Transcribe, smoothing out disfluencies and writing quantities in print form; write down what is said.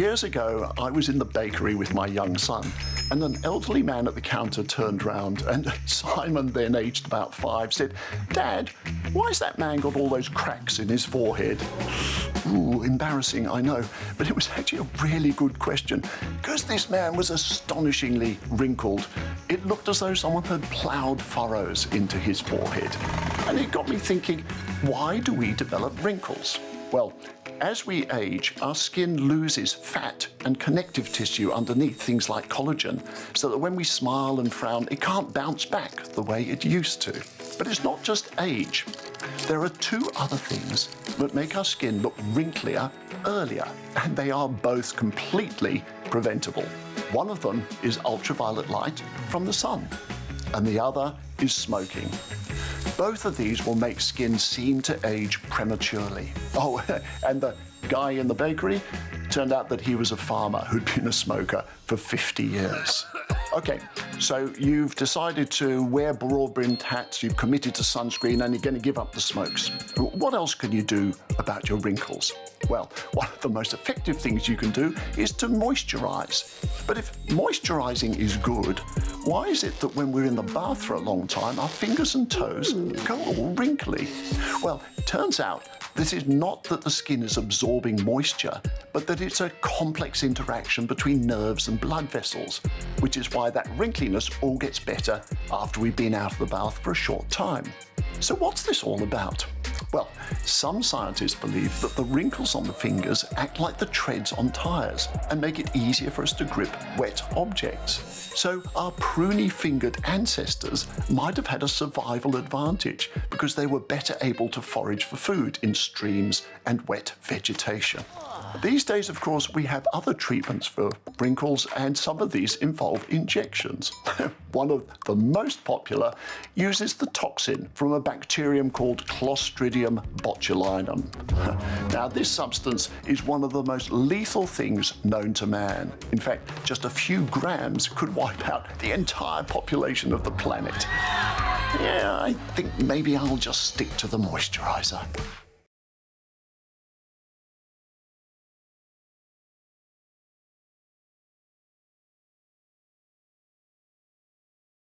Years ago, I was in the bakery with my young son, and an elderly man at the counter turned round, and Simon, then aged about 5, said, "Dad, why's that man got all those cracks in his forehead?" Ooh, embarrassing, I know, but it was actually a really good question, because this man was astonishingly wrinkled. It looked as though someone had ploughed furrows into his forehead. And it got me thinking, why do we develop wrinkles? Well, as we age, our skin loses fat and connective tissue underneath, things like collagen, so that when we smile and frown, it can't bounce back the way it used to. But it's not just age. There are 2 other things that make our skin look wrinklier earlier, and they are both completely preventable. One of them is ultraviolet light from the sun, and the other is smoking. Both of these will make skin seem to age prematurely. Oh, and the guy in the bakery, turned out that he was a farmer who'd been a smoker for 50 years. Okay, so you've decided to wear broad-brimmed hats, you've committed to sunscreen, and you're going to give up the smokes. What else can you do about your wrinkles? Well, one of the most effective things you can do is to moisturize. But if moisturizing is good, why is it that when we're in the bath for a long time, our fingers and toes go all wrinkly? Well, it turns out this is not that the skin is absorbing moisture, but that it's a complex interaction between nerves and blood vessels, which is why that wrinkliness all gets better after we've been out of the bath for a short time. So what's this all about? Well, some scientists believe that the wrinkles on the fingers act like the treads on tires and make it easier for us to grip wet objects. So our pruny-fingered ancestors might have had a survival advantage because they were better able to forage for food in streams and wet vegetation. These days, of course, we have other treatments for wrinkles, and some of these involve injections. One of the most popular uses the toxin from a bacterium called Clostridium botulinum. Now, this substance is one of the most lethal things known to man. In fact, just a few grams could wipe out the entire population of the planet. Yeah, I think maybe I'll just stick to the moisturizer.